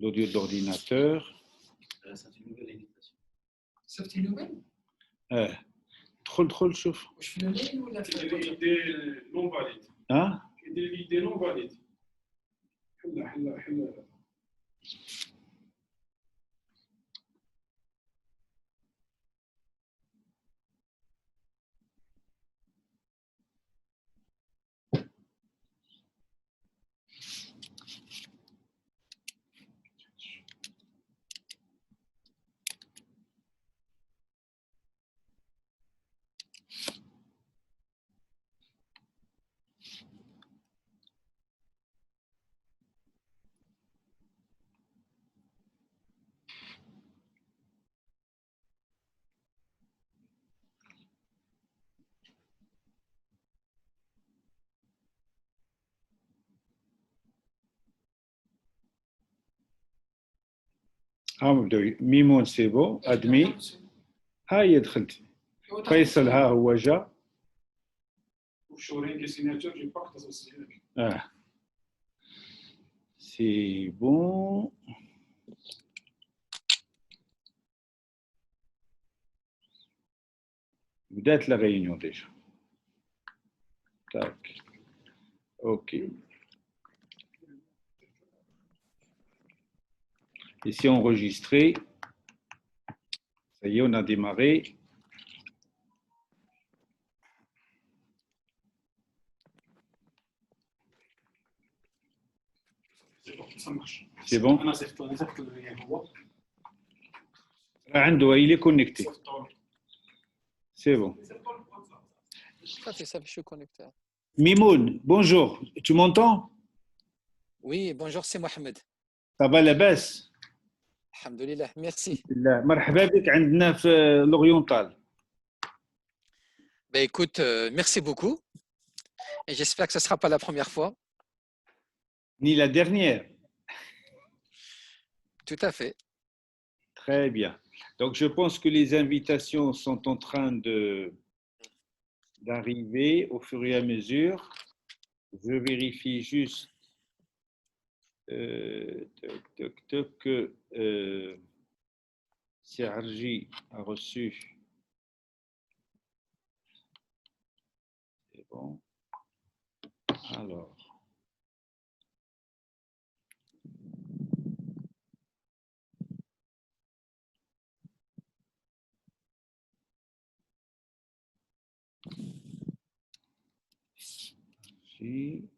l'audio de l'ordinateur. C'est une nouvelle invitation. صيفطي نوبل؟ دخل شوف. واش في الميل ولا في Idée non valide. Hein? Idée non valide. حلا. ميمون سي بون ادمي. هاي دخلت. فيصل ها هو جا. Offshoring et signature, j'ai pas que ça se سي بون. بدات لا réunion déjà. Tac. OK. Ici enregistré. Ça y est, on a démarré. Ça marche. C'est bon? Il est connecté. C'est bon. Ça fait, je suis connecté. Mimoun, bonjour. Tu m'entends? Oui, bonjour, c'est Mohamed. Ça va la baisse? Alhamdulillah, merci. مرحبا بك عندنا في l'oriental. Ben écoute, merci beaucoup. Et j'espère que ce ne sera pas la première fois. Ni la dernière. Tout à fait. Très bien. Donc, je pense que les invitations sont en train d'arriver au fur et à mesure. Je vérifie juste que Sergi a reçu. C'est bon. Alors. Si.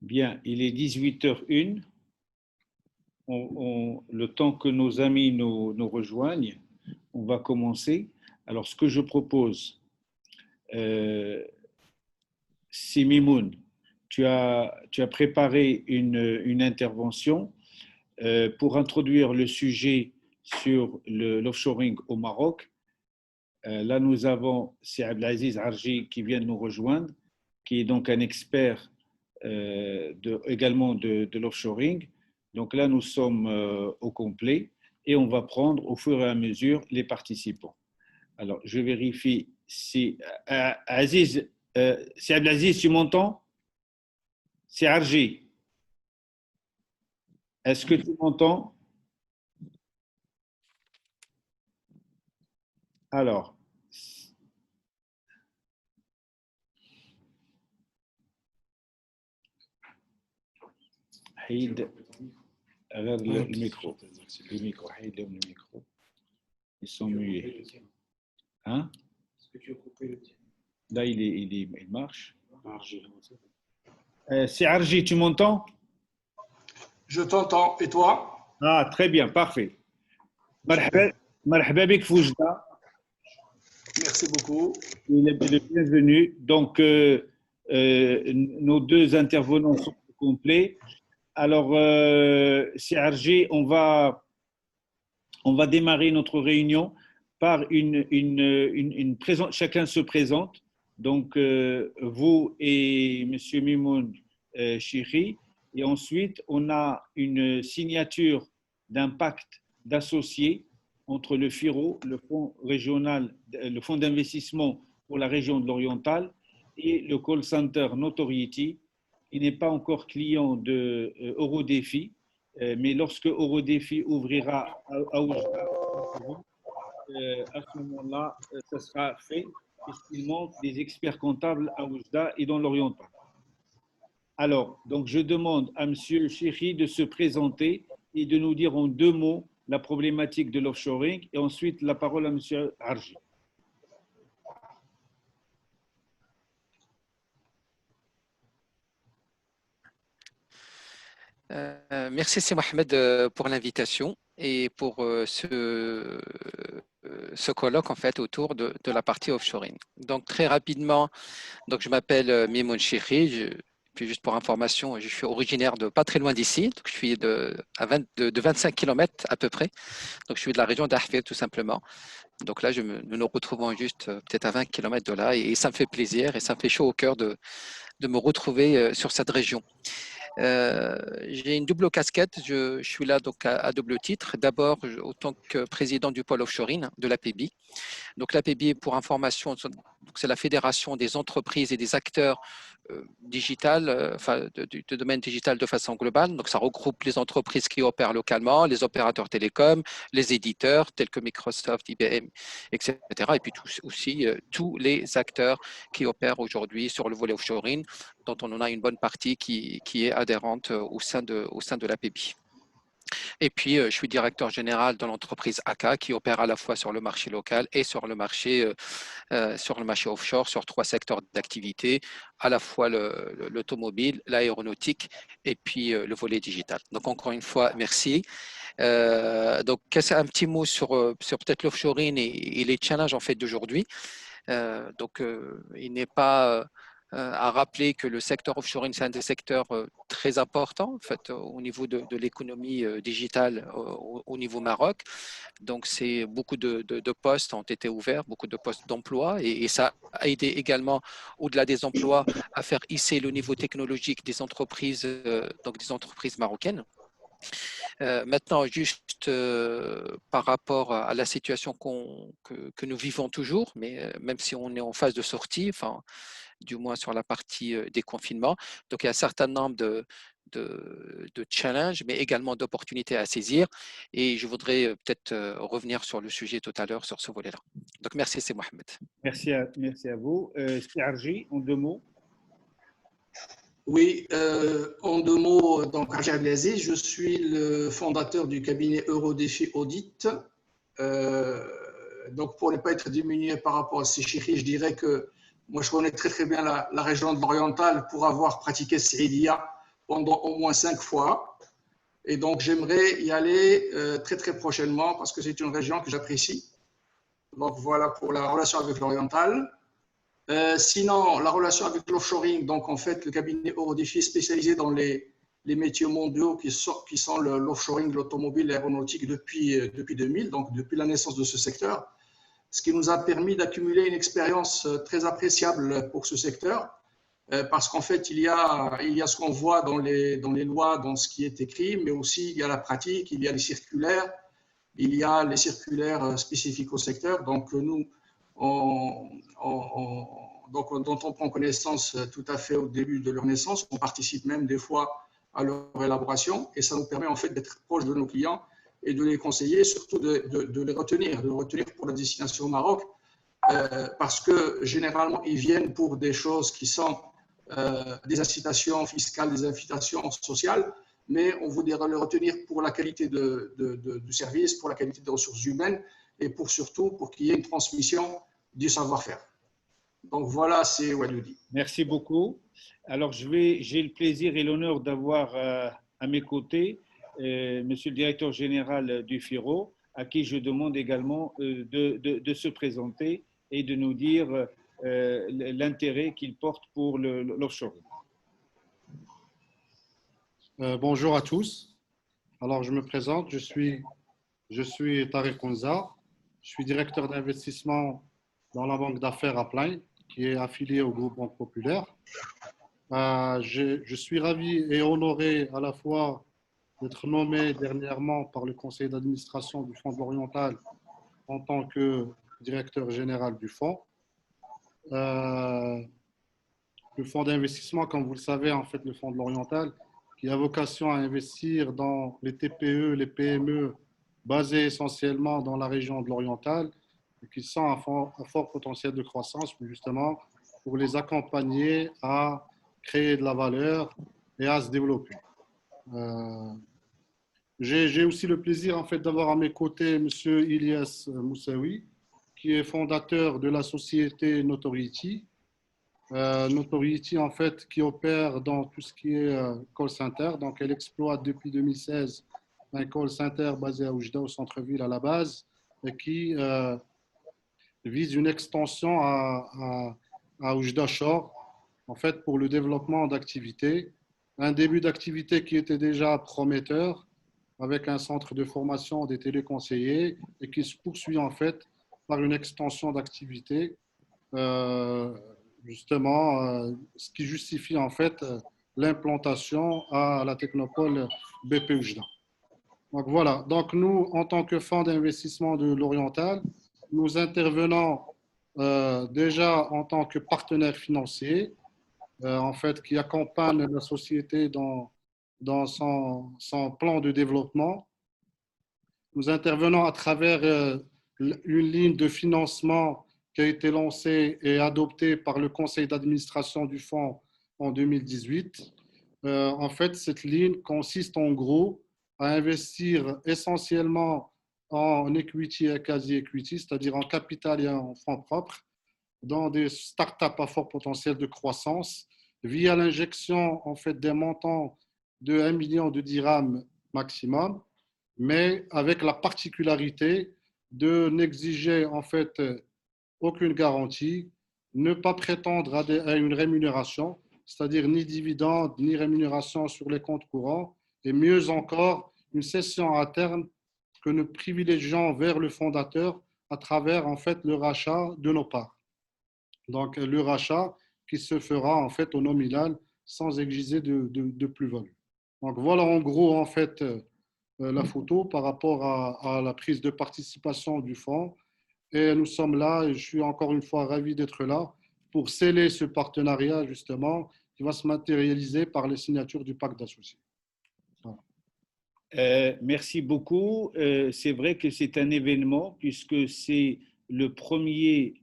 Bien, il est 18h01. Le temps que nos amis nous rejoignent, on va commencer. Alors, ce que je propose, Simimoun, tu as préparé une intervention pour introduire le sujet sur l'offshoring au Maroc. Là, nous avons c'est Abdelaziz Arji qui vient de nous rejoindre, qui est donc un expert également de l'offshoring. Donc là, nous sommes au complet et on va prendre au fur et à mesure les participants. Alors, je vérifie si Aziz, c'est Abdelaziz, tu m'entends? C'est Arji. Est-ce que tu m'entends? Alors, حيد غير الميكرو حيد لهم الميكرو. Ils sont muets. Hein? Là, il marche. C'est Arji, tu m'entends? Je t'entends. Et toi? Ah, très bien, parfait. Super. مرحبا مرحبا بك في وجدة. Merci beaucoup. Le bienvenu. Donc, nos deux intervenants sont complets. Alors, c'est Arji, on va démarrer notre réunion par une présente. Chacun se présente. Donc, vous et M. Mimoun Chiri. Et ensuite, on a une signature d'un pacte d'associés entre le FIRO, le Fonds régional, le Fonds d'investissement pour la région de l'Oriental, et le call center Notoriety. Il n'est pas encore client de Eurodéfi, mais lorsque Eurodéfi ouvrira à Oujda, à ce moment-là, ça sera fait, puisqu'il manque des experts comptables à Oujda et dans l'Oriental. Alors, donc je demande à M. Chiri de se présenter et de nous dire en deux mots la problématique de l'offshoring, et ensuite la parole à M. Arji. Merci, c'est Mohamed pour l'invitation et pour ce colloque en fait autour de la partie offshoring. Donc très rapidement, donc je m'appelle Mimoun Chiri. Puis juste pour information, je suis originaire de pas très loin d'ici. Donc je suis de 25 km à peu près. Donc je suis de la région d'Ahfir tout simplement. Donc là, nous nous retrouvons juste peut-être à 20 km de là et ça me fait plaisir et ça me fait chaud au cœur de me retrouver sur cette région. J'ai une double casquette. Je suis là donc à double titre. D'abord, en tant que président du pôle offshoring de l'APB. Donc l'APB, pour information, c'est la fédération des entreprises et des acteurs digital, enfin, du domaine digital de façon globale. Donc, ça regroupe les entreprises qui opèrent localement, les opérateurs télécoms, les éditeurs tels que Microsoft, IBM, etc. Et puis aussi tous les acteurs qui opèrent aujourd'hui sur le volet offshoring, dont on en a une bonne partie qui est adhérente au sein de l'APB. Et puis, je suis directeur général de l'entreprise ACA qui opère à la fois sur le marché local et sur le marché offshore, sur 3 secteurs d'activité, à la fois l'automobile, l'aéronautique et puis le volet digital. Donc, encore une fois, merci. Donc, un petit mot sur peut-être l'offshoring et les challenges en fait d'aujourd'hui. Il n'est pas à rappeler que le secteur offshoring, c'est un des secteurs très importants en fait, au niveau de l'économie digitale au niveau Maroc. Donc, beaucoup de postes ont été ouverts, beaucoup de postes d'emploi et ça a aidé également, au-delà des emplois, à faire hisser le niveau technologique des entreprises, donc des entreprises marocaines. Maintenant, juste par rapport à la situation que nous vivons toujours, mais même si on est en phase de sortie, enfin, du moins sur la partie déconfinement. Donc, il y a un certain nombre de challenges, mais également d'opportunités à saisir. Et je voudrais peut-être revenir sur le sujet tout à l'heure, sur ce volet-là. Donc, merci, c'est Mohamed. Merci à vous. C'est Arji, en deux mots. Oui, en deux mots, donc Arji Abdelaziz, je suis le fondateur du cabinet Eurodéfi Audit. Donc, pour ne pas être diminué par rapport à Chiri, je dirais que moi, je connais très bien la région de l'Oriental pour avoir pratiqué Saïdia pendant au moins 5 fois. Et donc, j'aimerais y aller très prochainement parce que c'est une région que j'apprécie. Donc, voilà pour la relation avec l'Oriental. Sinon, la relation avec l'offshoring, donc en fait, le cabinet Eurodéfi est spécialisé dans les métiers mondiaux qui sont l'offshoring, l'automobile, l'aéronautique depuis 2000, donc depuis la naissance de ce secteur, ce qui nous a permis d'accumuler une expérience très appréciable pour ce secteur, parce qu'en fait, il y a ce qu'on voit dans les lois, dans ce qui est écrit, mais aussi il y a la pratique, il y a les circulaires, il y a les circulaires spécifiques au secteur. Donc, nous, dont on prend connaissance tout à fait au début de leur naissance, on participe même des fois à leur élaboration, et ça nous permet en fait d'être proche de nos clients et de les conseiller, surtout de les retenir pour la destination au Maroc, parce que généralement ils viennent pour des choses qui sont des incitations fiscales, des incitations sociales, mais on voudrait les retenir pour la qualité du service, pour la qualité des ressources humaines et surtout pour qu'il y ait une transmission du savoir-faire. Donc voilà, c'est Walioudi. Merci beaucoup. Alors, j'ai le plaisir et l'honneur d'avoir à mes côtés Monsieur le directeur général du FIRO, à qui je demande également de se présenter et de nous dire l'intérêt qu'il porte pour l'offshore. Bonjour à tous. Alors, je me présente, je suis Tariq Ounza, je suis directeur d'investissement dans la banque d'affaires Apline, qui est affiliée au groupe Banque Populaire. Je suis ravi et honoré à la fois d'être nommé dernièrement par le conseil d'administration du Fonds de l'Oriental en tant que directeur général du fonds. Le fonds d'investissement, comme vous le savez, en fait, le Fonds de l'Oriental, qui a vocation à investir dans les TPE, les PME, basés essentiellement dans la région de l'Oriental, et qui sont à fort potentiel de croissance, justement, pour les accompagner à créer de la valeur et à se développer. J'ai aussi le plaisir en fait, d'avoir à mes côtés M. Ilyas Moussaoui, qui est fondateur de la société Notoriety. Notoriety, en fait, qui opère dans tout ce qui est call center. Donc, elle exploite depuis 2016 un call center basé à Oujda, au centre-ville à la base, et qui vise une extension à Oujda Shore, en fait, pour le développement d'activités. Un début d'activité qui était déjà prometteur, avec un centre de formation des téléconseillers et qui se poursuit en fait par une extension d'activité, justement, ce qui justifie en fait l'implantation à la technopole BP Oujda. Donc voilà, donc nous, en tant que fonds d'investissement de l'Oriental, nous intervenons déjà en tant que partenaire financier, en fait, qui accompagne la société dans son plan de développement. Nous intervenons à travers une ligne de financement qui a été lancée et adoptée par le conseil d'administration du fonds en 2018. En fait, cette ligne consiste en gros à investir essentiellement en equity et quasi-equity, c'est-à-dire en capital et en fonds propres, dans des startups à fort potentiel de croissance, via l'injection en fait, des montants de 1 million de dirhams maximum, mais avec la particularité de n'exiger en fait aucune garantie, ne pas prétendre à une rémunération, c'est-à-dire ni dividende, ni rémunération sur les comptes courants, et mieux encore, une cession à terme que nous privilégions vers le fondateur à travers en fait le rachat de nos parts. Donc le rachat qui se fera en fait au nominal sans exiger de plus-value. Donc voilà en gros en fait la photo par rapport à la prise de participation du fonds. Et nous sommes là, et je suis encore une fois ravi d'être là pour sceller ce partenariat justement qui va se matérialiser par les signatures du pacte d'associés. Voilà. Merci beaucoup. C'est vrai que c'est un événement puisque c'est le premier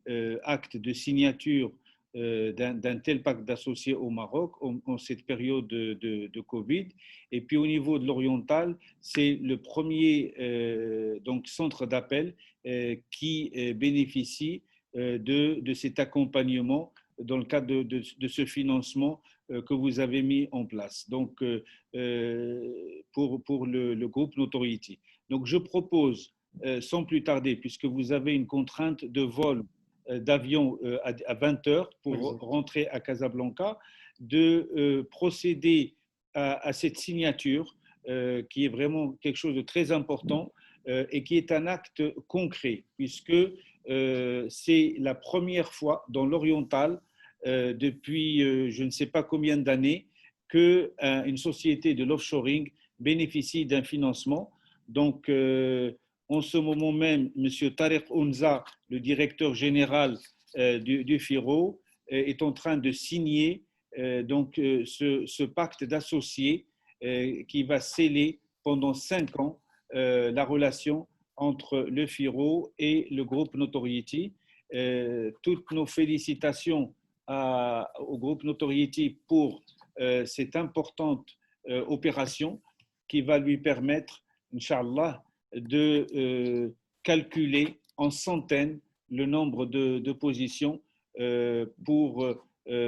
acte de signature d'un tel pacte d'associés au Maroc en cette période de Covid. Et puis au niveau de l'Oriental, c'est le premier donc centre d'appel qui bénéficie de cet accompagnement dans le cadre de ce financement que vous avez mis en place donc, pour le groupe Notoriety. Donc je propose, sans plus tarder, puisque vous avez une contrainte de vol d'avion à 20 heures pour rentrer à Casablanca, de procéder à cette signature qui est vraiment quelque chose de très important et qui est un acte concret, puisque c'est la première fois dans l'Oriental, depuis je ne sais pas combien d'années, qu'une société de l'offshoring bénéficie d'un financement. Donc, en ce moment même, M. Tariq Ounza, le directeur général du FIRO, est en train de signer donc, ce pacte d'associés qui va sceller pendant 5 ans la relation entre le FIRO et le groupe Notoriety. Toutes nos félicitations au groupe Notoriety pour cette importante opération qui va lui permettre, Inch'Allah, de calculer en centaines le nombre de positions pour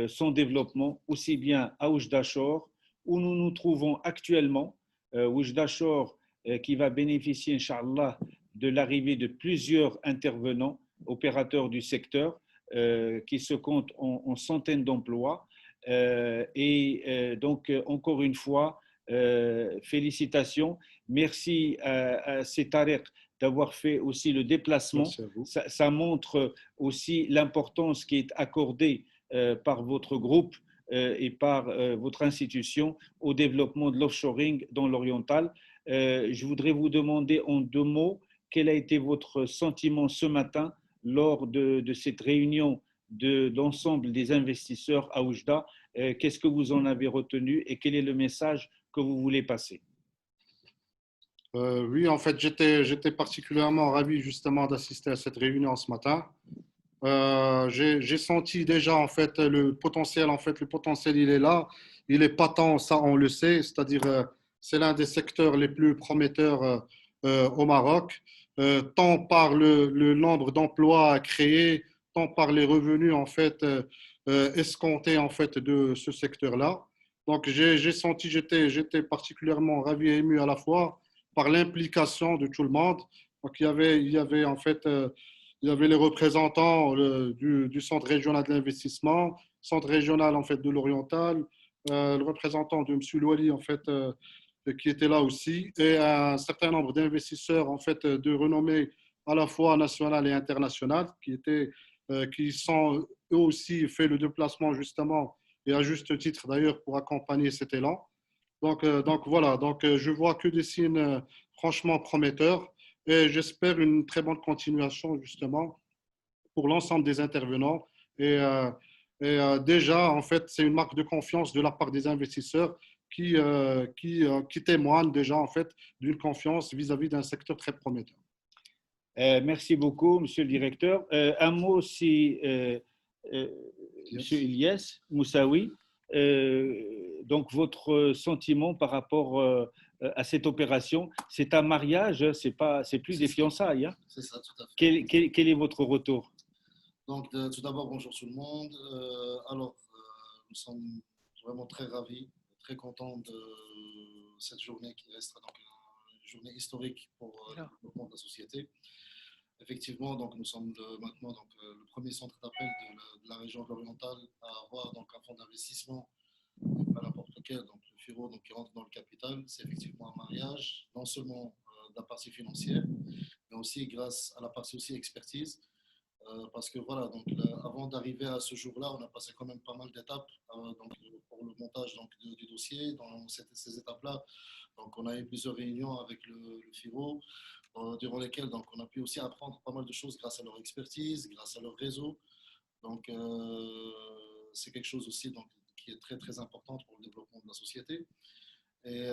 son développement, aussi bien à Oujda Shore, où nous nous trouvons actuellement. Oujda Shore qui va bénéficier, Inch'Allah, de l'arrivée de plusieurs intervenants, opérateurs du secteur, qui se comptent en centaines d'emplois. Donc, encore une fois, félicitations. Merci à Setarek d'avoir fait aussi le déplacement. Merci à vous. Ça montre aussi l'importance qui est accordée par votre groupe et par votre institution au développement de l'offshoring dans l'oriental. Je voudrais vous demander en 2 mots quel a été votre sentiment ce matin lors de cette réunion de l'ensemble des investisseurs à Oujda. Qu'est-ce que vous en avez retenu et quel est le message que vous voulez passer? Oui, en fait, j'étais particulièrement ravi justement d'assister à cette réunion ce matin. J'ai senti déjà en fait le potentiel. En fait, le potentiel, il est là. Il est patent, ça on le sait. C'est-à-dire, c'est l'un des secteurs les plus prometteurs au Maroc, tant par le nombre d'emplois à créer, tant par les revenus en fait escomptés en fait de ce secteur-là. Donc, j'ai senti, j'étais particulièrement ravi et ému à la fois par l'implication de tout le monde. Donc, il y avait en fait il y avait les représentants du Centre régional de l'investissement, Centre régional en fait de l'Oriental, le représentant de M. Louali en fait qui était là aussi, et un certain nombre d'investisseurs en fait de renommée à la fois nationale et internationale qui sont eux aussi fait le déplacement justement et à juste titre d'ailleurs pour accompagner cet élan. Donc voilà, je vois que des signes franchement prometteurs et j'espère une très bonne continuation justement pour l'ensemble des intervenants. Déjà, en fait, c'est une marque de confiance de la part des investisseurs qui témoignent déjà en fait d'une confiance vis-à-vis d'un secteur très prometteur. Merci beaucoup, Monsieur le Directeur. Un mot aussi, Monsieur Ilyes Moussaoui. Donc, votre sentiment par rapport à cette opération, c'est un mariage, c'est plus des fiançailles. Hein? C'est ça, tout à fait. Quel est votre retour? Donc, tout d'abord, bonjour tout le monde. Nous sommes vraiment très ravis, très contents de cette journée qui restera donc une journée historique pour le développement de la société. Effectivement, donc, nous sommes maintenant le premier centre d'appel de la région de l'Oriental à avoir donc, un fonds d'investissement, pas n'importe lequel, donc le FIRO donc, qui rentre dans le capital. C'est effectivement un mariage, non seulement de la partie financière, mais aussi grâce à la partie aussi expertise. Parce que voilà, donc, avant d'arriver à ce jour-là, on a passé quand même pas mal d'étapes donc, pour le montage donc, du dossier. Dans ces étapes-là, donc, on a eu plusieurs réunions avec le FIRO, durant lesquelles donc, on a pu aussi apprendre pas mal de choses grâce à leur expertise, grâce à leur réseau. Donc, c'est quelque chose aussi donc, qui est très, très important pour le développement de la société. Et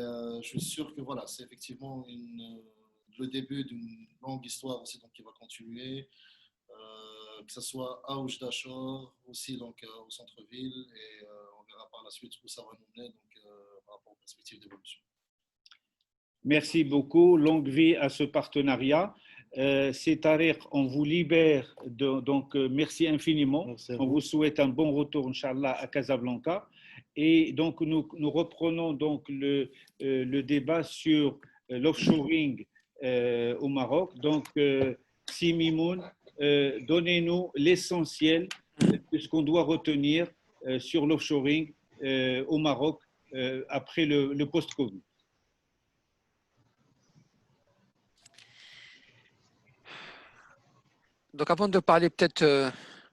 je suis sûr que voilà, c'est effectivement le début d'une longue histoire aussi donc, qui va continuer. Que ce soit à Oujda Shore, aussi donc, au centre-ville, et on verra par la suite où ça va nous mener donc, par rapport aux perspectives d'évolution. Merci beaucoup. Longue vie à ce partenariat. C'est Tariq, on vous libère. Donc, merci infiniment. On vous souhaite un bon retour, Inch'Allah, à Casablanca. Et donc, nous reprenons donc le débat sur l'offshoring au Maroc. Donc, Simimoun, donnez-nous l'essentiel de ce qu'on doit retenir sur l'offshoring au Maroc après le post-Covid. Donc, avant de parler peut-être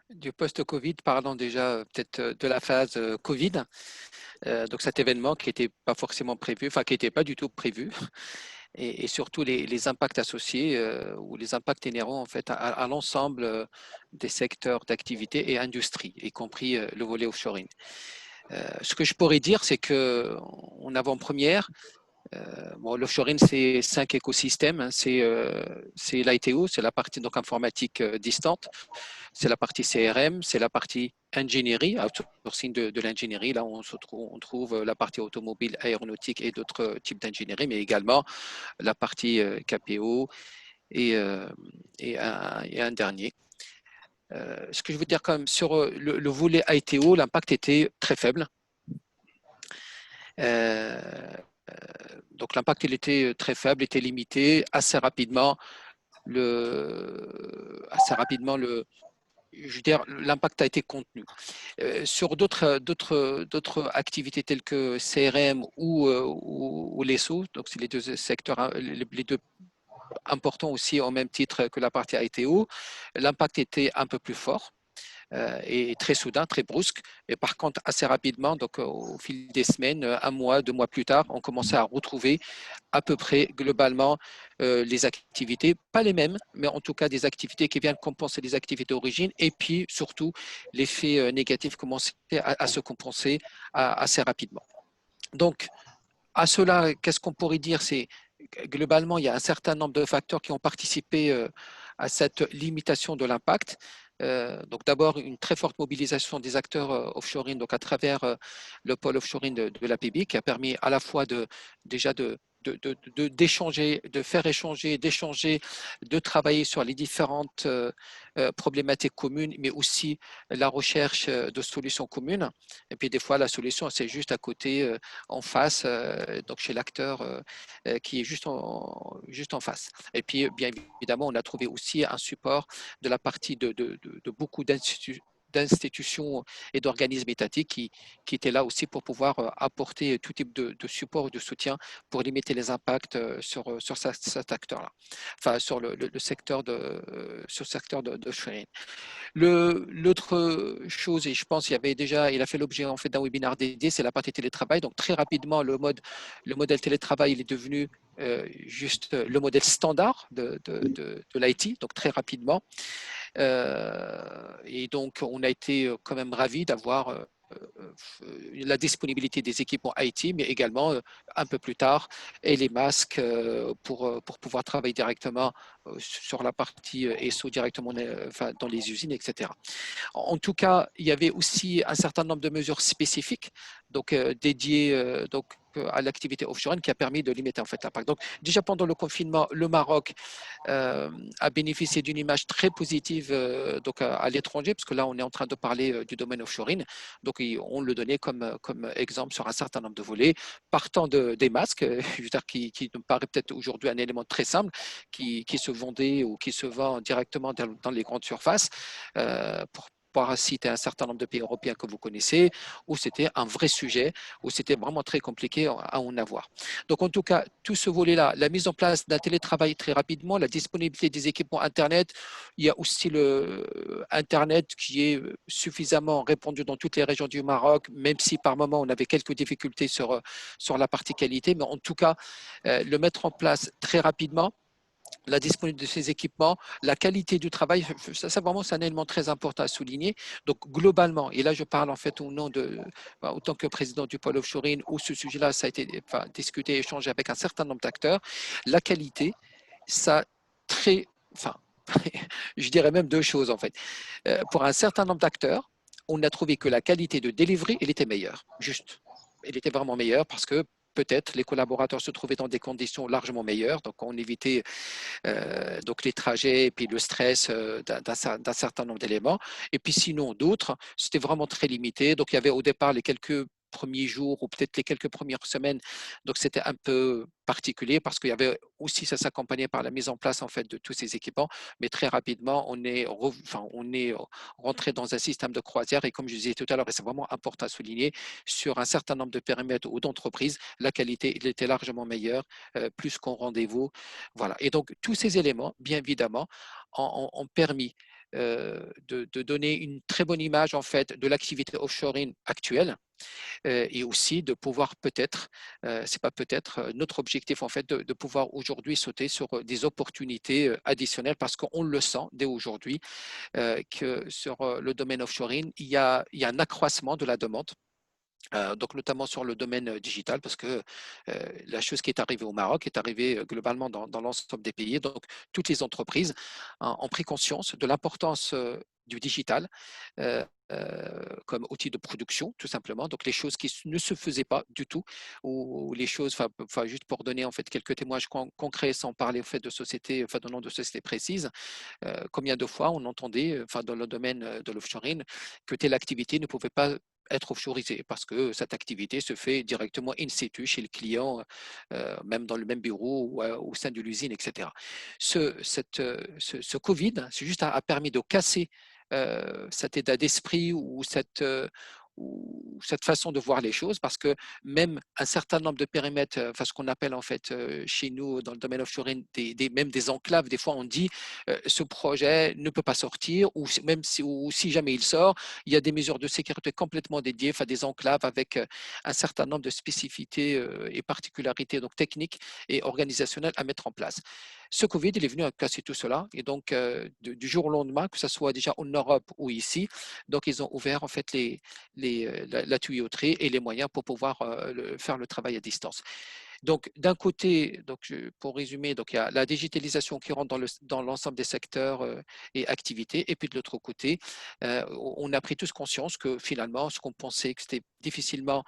du post-Covid, parlons déjà peut-être de la phase Covid. Donc, cet événement qui n'était pas forcément prévu, enfin qui n'était pas du tout prévu, et surtout les impacts associés ou les impacts inhérents en fait à l'ensemble des secteurs d'activité et industrie, y compris le volet offshoring. Ce que je pourrais dire, c'est qu'en avant-première, l'offshoring, c'est 5 écosystèmes. Hein. C'est l'ITO, c'est la partie donc, informatique distante. C'est la partie CRM, c'est la partie ingénierie, outsourcing de l'ingénierie. Là, on trouve la partie automobile, aéronautique et d'autres types d'ingénierie, mais également la partie KPO et un dernier. Ce que je veux dire quand même sur le volet ITO, l'impact était très faible. Donc l'impact il était très faible, était limité assez rapidement. Assez rapidement je veux dire, l'impact a été contenu. Sur d'autres activités telles que CRM ou l'ESO, donc c'est les deux secteurs, hein, les deux importants aussi au même titre que la partie ITO, l'impact était un peu plus fort. Et très soudain, très brusque. Et par contre, assez rapidement, donc au fil des semaines, un mois, 2 mois plus tard, on commençait à retrouver à peu près globalement les activités, pas les mêmes, mais en tout cas des activités qui viennent compenser les activités d'origine. Et puis surtout, l'effet négatif commençait à se compenser assez rapidement. Donc, à cela, qu'est-ce qu'on pourrait dire? C'est globalement, il y a un certain nombre de facteurs qui ont participé à cette limitation de l'impact. Donc d'abord, une très forte mobilisation des acteurs offshoring, donc à travers le pôle offshoring de l'APB, qui a permis à la fois déjà d'échanger, de faire échanger, d'échanger, de travailler sur les différentes problématiques communes, mais aussi la recherche de solutions communes. Et puis des fois, la solution, c'est juste à côté, en face, donc chez l'acteur qui est juste en face. Et puis, bien évidemment, on a trouvé aussi un support de la partie de beaucoup d'institutions et d'organismes étatiques qui étaient là aussi pour pouvoir apporter tout type de support ou de soutien pour limiter les impacts sur cet acteur-là, enfin sur le secteur sur le secteur de sharing. L'autre chose, et je pense il a fait l'objet en fait d'un webinaire dédié, c'est la partie télétravail. Donc très rapidement, le modèle télétravail il est devenu juste le modèle standard de l'IT, donc très rapidement. Et donc, on a été quand même ravis d'avoir la disponibilité des équipements IT, mais également un peu plus tard, et les masques pour pouvoir travailler directement sur la partie ESO directement enfin, dans les usines, etc. En tout cas, il y avait aussi un certain nombre de mesures spécifiques donc, dédiées à l'activité offshore qui a permis de limiter en fait l'impact. Donc déjà pendant le confinement, le Maroc a bénéficié d'une image très positive donc à l'étranger, parce que là on est en train de parler du domaine offshoring. Donc on le donnait comme exemple sur un certain nombre de volets, partant des masques, je veux dire, qui nous paraît peut-être aujourd'hui un élément très simple, qui se vendait ou qui se vend directement dans les grandes surfaces pour citer un certain nombre de pays européens que vous connaissez, où c'était un vrai sujet, où c'était vraiment très compliqué à en avoir. Donc en tout cas, tout ce volet-là, la mise en place d'un télétravail très rapidement, la disponibilité des équipements Internet, il y a aussi le Internet qui est suffisamment répandu dans toutes les régions du Maroc, même si par moment on avait quelques difficultés sur la partie qualité, mais en tout cas, le mettre en place très rapidement, la disponibilité de ces équipements, la qualité du travail, ça vraiment c'est un élément très important à souligner. Donc globalement, et là je parle en fait au nom en tant que président du pôle offshoring, où ce sujet-là ça a été discuté, échangé avec un certain nombre d'acteurs, la qualité, ça enfin, je dirais même deux choses en fait. Pour un certain nombre d'acteurs, on a trouvé que la qualité de delivery, elle était meilleure, juste. Elle était vraiment meilleure parce que peut-être les collaborateurs se trouvaient dans des conditions largement meilleures, donc on évitait donc les trajets et puis le stress d'un certain nombre d'éléments. Et puis sinon, d'autres, c'était vraiment très limité. Donc il y avait au départ les quelques premiers jours ou peut-être les quelques premières semaines. Donc c'était un peu particulier parce qu'il y avait aussi, ça s'accompagnait par la mise en place en fait de tous ces équipements. Mais très rapidement, on est rentré dans un système de croisière et comme je disais tout à l'heure, et c'est vraiment important à souligner, sur un certain nombre de périmètres ou d'entreprises, la qualité il était largement meilleure, plus qu'en rendez-vous. Voilà. Et donc, tous ces éléments, bien évidemment, ont permis de donner une très bonne image en fait de l'activité offshoring actuelle et aussi de pouvoir peut-être, c'est pas peut-être, notre objectif en fait de pouvoir aujourd'hui sauter sur des opportunités additionnelles parce qu'on le sent dès aujourd'hui que sur le domaine offshoring, il y a un accroissement de la demande. Donc notamment sur le domaine digital, parce que la chose qui est arrivée au Maroc est arrivée globalement dans l'ensemble des pays. Donc toutes les entreprises ont pris conscience de l'importance du digital comme outil de production, tout simplement. Donc, les choses qui ne se faisaient pas du tout, ou les choses, enfin, juste pour donner en fait quelques témoignages concrets sans parler en fait de sociétés, enfin, de nom de société précise, combien de fois on entendait, enfin, dans le domaine de l'offshoring, que telle activité ne pouvait pas être offshorisée parce que cette activité se fait directement in situ chez le client, même dans le même bureau ou au sein de l'usine, etc. Ce Covid, c'est juste a permis de casser cet état d'esprit ou cette façon de voir les choses, parce que même un certain nombre de périmètres, enfin ce qu'on appelle en fait chez nous dans le domaine offshoring même des enclaves, des fois on dit ce projet ne peut pas sortir, ou si jamais il sort, il y a des mesures de sécurité complètement dédiées, enfin des enclaves avec un certain nombre de spécificités et particularités donc techniques et organisationnelles à mettre en place. Ce Covid, il est venu à casser tout cela, et donc du jour au lendemain, que ce soit déjà en Europe ou ici, donc ils ont ouvert en fait la tuyauterie et les moyens pour pouvoir faire le travail à distance. Donc, d'un côté, pour résumer, donc, il y a la digitalisation qui rentre dans l'ensemble des secteurs et activités. Et puis, de l'autre côté, on a pris tous conscience que finalement, ce qu'on pensait que c'était difficilement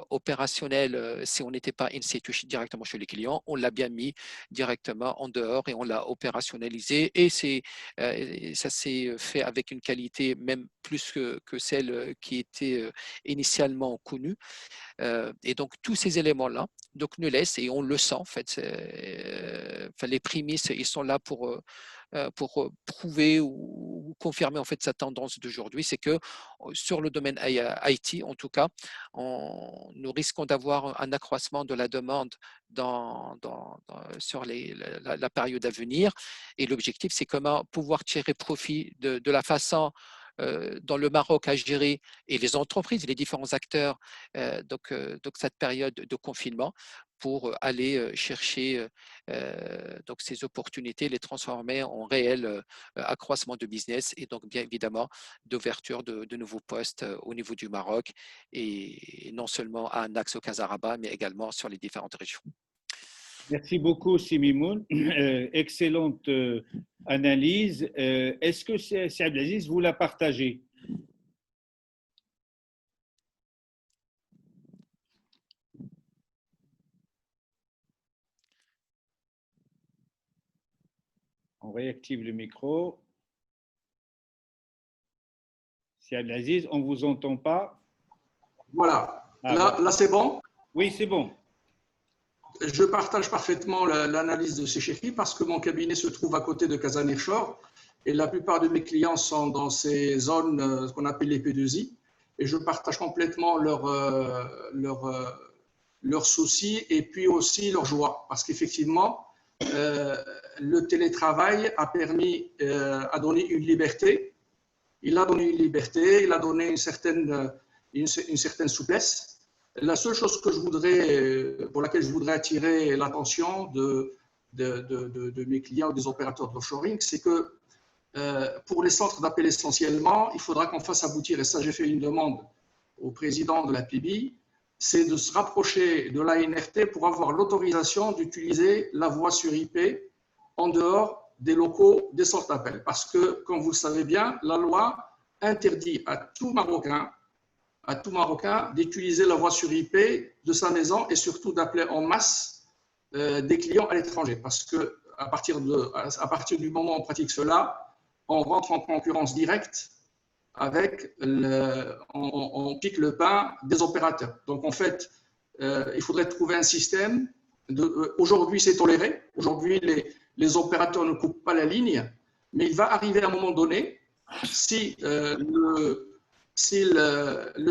opérationnel si on n'était pas in situ directement chez les clients, on l'a bien mis directement en dehors et on l'a opérationnalisé. Et ça s'est fait avec une qualité même plus que celle qui était initialement connue. Et donc, tous ces éléments-là donc, nous laissent, et on le sent, en fait, enfin, les prémices, ils sont là pour prouver ou confirmer en fait, cette tendance d'aujourd'hui. C'est que sur le domaine IT, en tout cas, nous risquons d'avoir un accroissement de la demande sur la période à venir. Et l'objectif, c'est comment pouvoir tirer profit de la façon dont le Maroc a géré, et les entreprises, les différents acteurs, donc cette période de confinement, pour aller chercher donc ces opportunités, les transformer en réel accroissement de business, et donc bien évidemment d'ouverture de nouveaux postes au niveau du Maroc, et non seulement à un axe au Casaraba, mais également sur les différentes régions. Merci beaucoup, Simimoun. Excellente analyse. Est-ce que c'est Abdelaziz, vous la partagez? On réactive le micro. C'est Abdelaziz, on ne vous entend pas. Voilà. Ah, Là c'est bon. Oui, c'est bon. Je partage parfaitement l'analyse de ces chéris parce que mon cabinet se trouve à côté de Casa Nearshore et la plupart de mes clients sont dans ces zones ce qu'on appelle les P2I, et je partage complètement leurs soucis et puis aussi leur joie, parce qu'effectivement le télétravail a permis a donné une liberté, il a donné une liberté, il a donné une certaine souplesse. La seule chose que pour laquelle je voudrais attirer l'attention de mes clients ou des opérateurs d'offshoring, c'est que pour les centres d'appel essentiellement, il faudra qu'on fasse aboutir, et ça j'ai fait une demande au président de la PIBI, c'est de se rapprocher de l'ANRT pour avoir l'autorisation d'utiliser la voie sur IP en dehors des locaux des centres d'appel. Parce que, comme vous le savez bien, la loi interdit à tout Marocain d'utiliser la voie sur IP de sa maison et surtout d'appeler en masse des clients à l'étranger. Parce qu'à partir du moment où on pratique cela, on rentre en concurrence directe avec, on pique le pain des opérateurs. Donc en fait, il faudrait trouver un système. Aujourd'hui, c'est toléré. Aujourd'hui, les opérateurs ne coupent pas la ligne, mais il va arriver à un moment donné, si le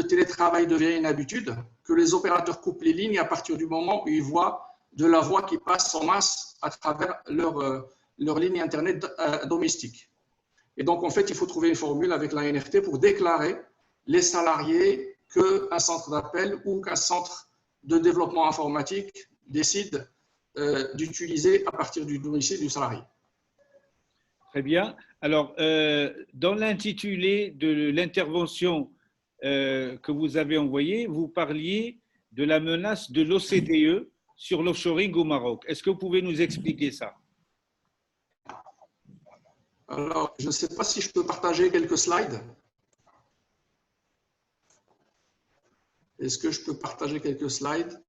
télétravail devient une habitude, que les opérateurs coupent les lignes à partir du moment où ils voient de la voix qui passe en masse à travers leur ligne Internet domestique. Et donc, en fait, il faut trouver une formule avec l'ANRT pour déclarer les salariés qu'un centre d'appel ou qu'un centre de développement informatique décide d'utiliser à partir du domicile du salarié. Très bien. Alors, dans l'intitulé de l'intervention que vous avez envoyée, vous parliez de la menace de l'OCDE sur l'offshoring au Maroc. Est-ce que vous pouvez nous expliquer ça? Alors, je ne sais pas si je peux partager quelques slides. Est-ce que je peux partager quelques slides?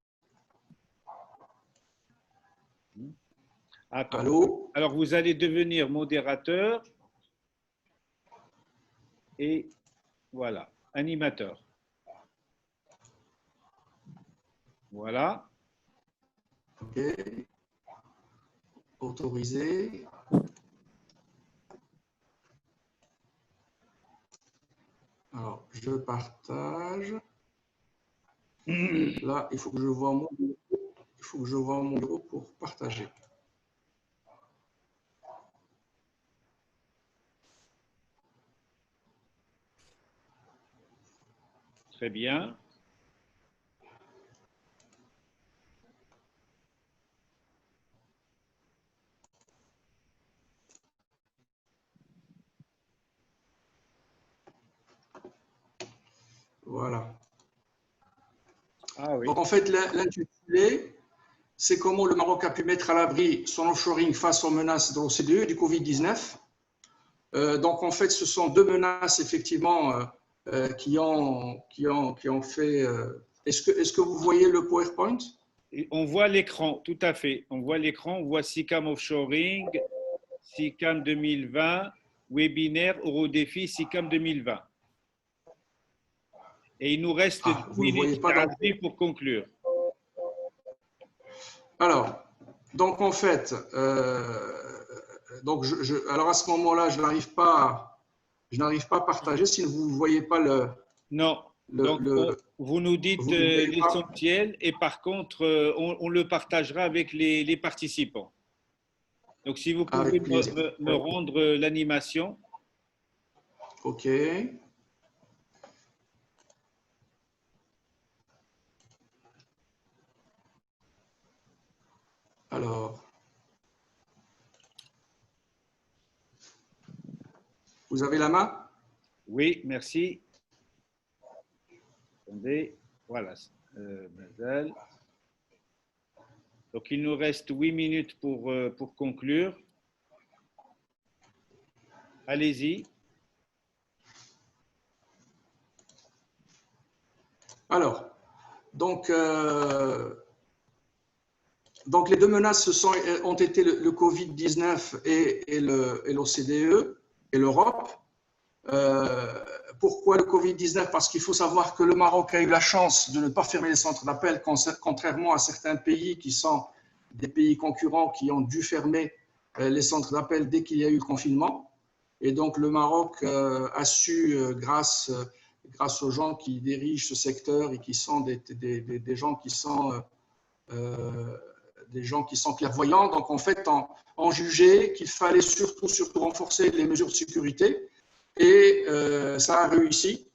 Attends. Allô? Alors, vous allez devenir modérateur et voilà, animateur. Voilà. OK. Autorisé. Alors, je partage. Là, il faut que je vois mon bureau pour partager. Très bien. Voilà. Ah oui. Donc, en fait, l'intitulé, c'est comment le Maroc a pu mettre à l'abri son offshoring face aux menaces de l'OCDE du Covid-19. Donc, en fait, ce sont deux menaces, effectivement, qui ont fait… Est-ce que vous voyez le PowerPoint? Et on voit l'écran, tout à fait. On voit l'écran, on voit SICAM Offshoring, SICAM 2020, webinaire Eurodéfi SICAM 2020. Et il nous reste 10 vous ne voyez minutes pas dans… pour conclure. Alors, donc en fait, donc alors à ce moment-là, je n'arrive pas à partager si vous ne voyez pas le… Non. Donc, vous nous dites vous ne voyez pas. l'essentiel et par contre, on le partagera avec les participants. Donc, si vous pouvez Avec plaisir. me rendre l'animation. OK. Alors, vous avez la main? Oui, merci. Attendez, voilà. Mazel. Donc, il nous reste 8 minutes pour conclure. Allez-y. Alors, donc les deux menaces ont été le Covid-19 et l'OCDE et l'Europe. Pourquoi le Covid-19? Parce qu'il faut savoir que le Maroc a eu la chance de ne pas fermer les centres d'appel, contrairement à certains pays qui sont des pays concurrents qui ont dû fermer les centres d'appel dès qu'il y a eu le confinement. Et donc le Maroc a su, grâce aux gens qui dirigent ce secteur et qui sont des gens qui sont clairvoyants, donc en fait ont jugé qu'il fallait surtout renforcer les mesures de sécurité. Et ça a réussi,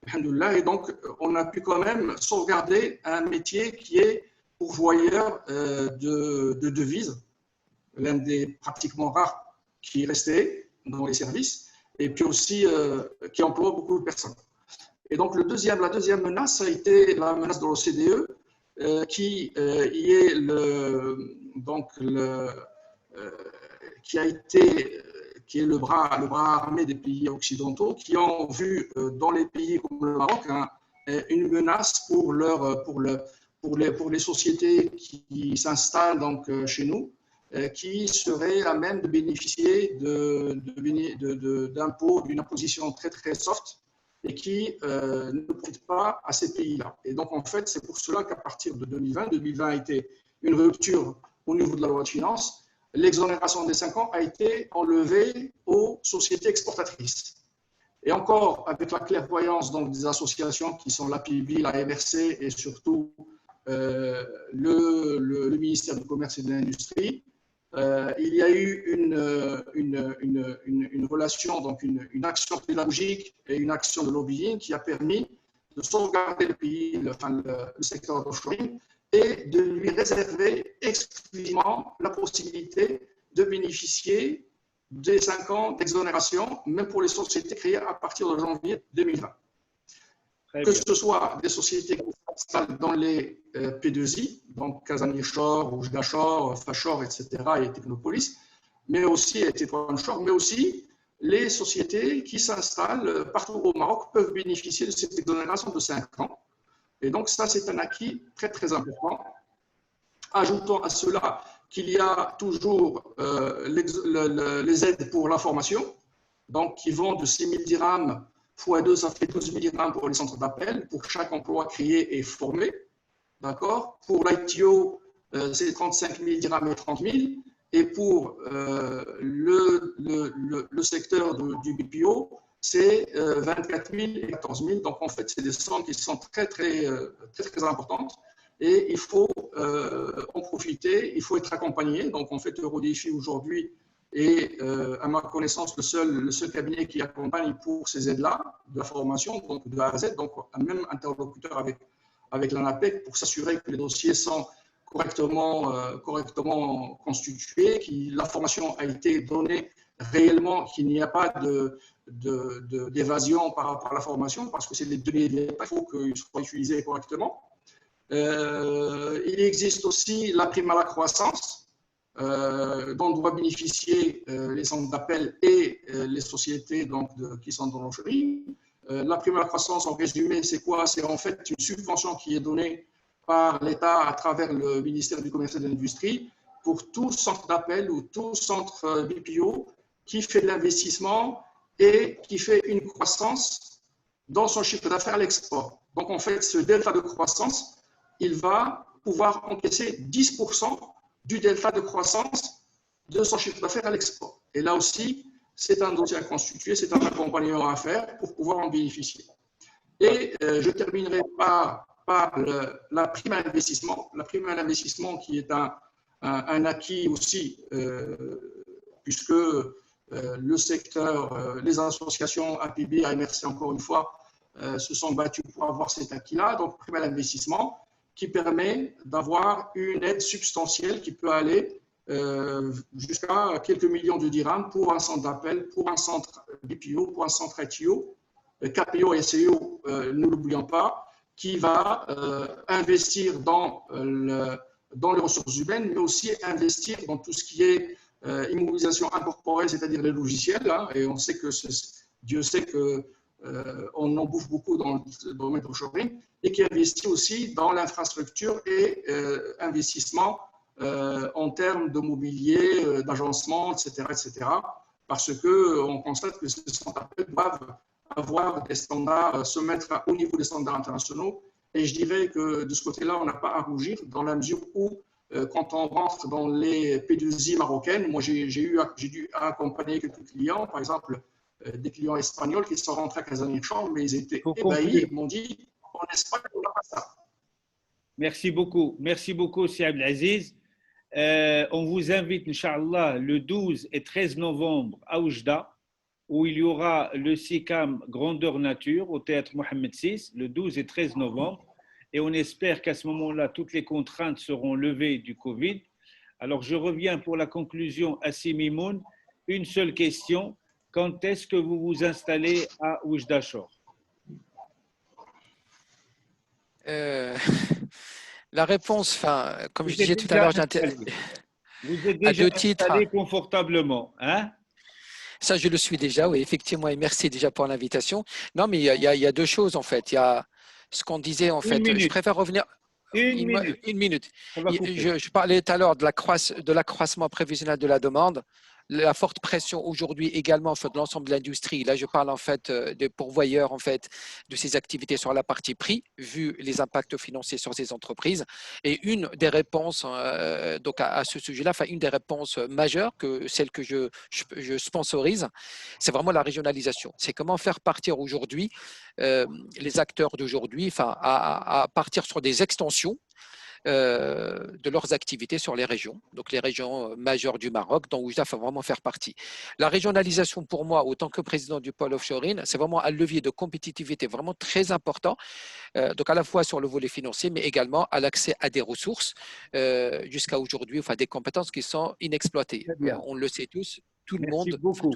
alhamdoulilah. Et donc, on a pu quand même sauvegarder un métier qui est pourvoyeur de devises, l'un des pratiquement rares qui est resté dans les services, et puis aussi qui emploie beaucoup de personnes. Et donc, la deuxième menace a été la menace de l'OCDE, qui est le bras armé des pays occidentaux, qui ont vu dans les pays comme le Maroc une menace pour les sociétés qui s'installent donc chez nous, qui seraient à même de bénéficier d'impôts, d'une imposition très très soft, et qui ne profitent pas à ces pays-là. Et donc en fait, c'est pour cela qu'à partir de 2020 a été une rupture au niveau de la loi de finances. L'exonération des 5 ans a été enlevée aux sociétés exportatrices. Et encore, avec la clairvoyance donc, des associations qui sont l'APIB, la MRC et surtout le ministère du Commerce et de l'Industrie, il y a eu une relation, donc une action pédagogique et une action de lobbying qui a permis de sauvegarder le pays, le secteur d'offshoring, et de lui réserver exclusivement la possibilité de bénéficier des 5 ans d'exonération, même pour les sociétés créées à partir de janvier 2020. Que ce soit des sociétés qui s'installent dans les P2I, donc Casanier Shore, Oujda Shore, Fashore, etc., et Technopolis, mais aussi les titres onshore, mais aussi les sociétés qui s'installent partout au Maroc peuvent bénéficier de cette exonération de 5 ans. Et donc, ça, c'est un acquis très, très important. Ajoutons à cela qu'il y a toujours les aides pour la formation, donc qui vont de 6 000 dirhams x 2, ça fait 12 000 dirhams pour les centres d'appel, pour chaque emploi créé et formé. D'accord. Pour l'ITO, c'est 35 000 dirhams et 30 000. Et pour le secteur du BPO, c'est 24 000 et 14 000. Donc, en fait, c'est des sommes qui sont très, très, très, très importantes. Et il faut en profiter, il faut être accompagné. Donc, en fait, Eurodéfi aujourd'hui est, à ma connaissance, le seul cabinet qui accompagne pour ces aides-là, de la formation, donc de A à Z, donc un même interlocuteur avec l'ANAPEC pour s'assurer que les dossiers sont correctement constitués, que l'information a été donnée réellement, qu'il n'y a pas d'évasion par rapport à la formation, parce que c'est des données, il faut qu'ils soient utilisés correctement. Il existe aussi la prime à la croissance, dont doivent bénéficier les centres d'appel et les sociétés donc, qui sont dans l'offering. La prime à la croissance, en résumé, c'est quoi? C'est en fait une subvention qui est donnée par l'État à travers le ministère du Commerce et de l'Industrie pour tout centre d'appel ou tout centre BPO qui fait de l'investissement et qui fait une croissance dans son chiffre d'affaires à l'export. Donc, en fait, ce delta de croissance, il va pouvoir encaisser 10% du delta de croissance de son chiffre d'affaires à l'export. Et là aussi, c'est un dossier à constituer, c'est un accompagnement à faire pour pouvoir en bénéficier. Et je terminerai par la prime à l'investissement. La prime à l'investissement qui est un acquis aussi, puisque le secteur, les associations APB, AMRC encore une fois, se sont battus pour avoir cet acquis-là. Donc, prime à l'investissement qui permet d'avoir une aide substantielle qui peut aller jusqu'à quelques millions de dirhams pour un centre d'appel, pour un centre BPO, pour un centre ITO, KPO et SEO, ne l'oublions pas, qui va investir dans les ressources humaines, mais aussi investir dans tout ce qui est immobilisation incorporelle, c'est-à-dire les logiciels. Hein, et on sait que Dieu sait que on en bouffe beaucoup dans le domaine de l'offshoring, et qui investit aussi dans l'infrastructure et investissement en termes de mobilier, d'agencement, etc., etc. Parce qu'on constate que ces centres doivent avoir des standards, se mettre au niveau des standards internationaux. Et je dirais que de ce côté-là, on n'a pas à rougir dans la mesure où, quand on rentre dans les P2I marocaines, moi j'ai dû accompagner quelques clients, par exemple des clients espagnols qui sont rentrés à Casablanca, mais ils étaient ébahis, ils m'ont dit en Espagne, on n'a pas ça. Merci beaucoup, Si Abdelaziz. On vous invite, Inch'Allah, le 12 et 13 novembre à Oujda, où il y aura le SICAM Grandeur Nature au théâtre Mohamed VI, le 12 et 13 novembre. Et on espère qu'à ce moment-là, toutes les contraintes seront levées du Covid. Alors, je reviens pour la conclusion à Simimoun. Une seule question. Quand est-ce que vous vous installez à Oujda Shore? La réponse, comme je disais tout à l'heure, vous êtes déjà installé confortablement, hein? Ça, je le suis déjà, oui, effectivement, et merci déjà pour l'invitation. Non, mais il y a deux choses, en fait. Il y a ce qu'on disait, en fait. Je préfère revenir… Une minute. Je parlais tout à l'heure de l'accroissement prévisionnel de la demande. La forte pression aujourd'hui également de l'ensemble de l'industrie. Là, je parle en fait des pourvoyeurs en fait de ces activités sur la partie prix, vu les impacts financiers sur ces entreprises. Et une des réponses donc à ce sujet-là, une des réponses majeures, celle que je sponsorise, c'est vraiment la régionalisation. C'est comment faire partir aujourd'hui les acteurs d'aujourd'hui, à partir sur des extensions de leurs activités sur les régions, donc les régions majeures du Maroc, dont Oujda va vraiment faire partie. La régionalisation, pour moi, autant que président du pôle offshoring, c'est vraiment un levier de compétitivité vraiment très important, donc à la fois sur le volet financier, mais également à l'accès à des ressources jusqu'à aujourd'hui, des compétences qui sont inexploitées. On le sait tous, tout le monde… Beaucoup.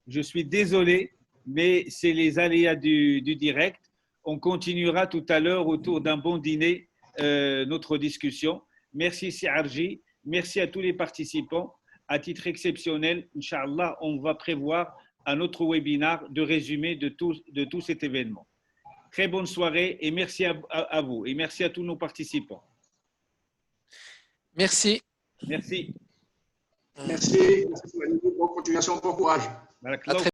Je suis désolé, mais c'est les aléas du direct. On continuera tout à l'heure autour d'un bon dîner notre discussion. Merci Siarji, merci à tous les participants. à titre exceptionnel, Inch'Allah, on va prévoir un autre webinaire de résumé de tout cet événement. Très bonne soirée et merci à vous et merci à tous nos participants. Merci. Merci. Merci. Bonne continuation, bon courage. À très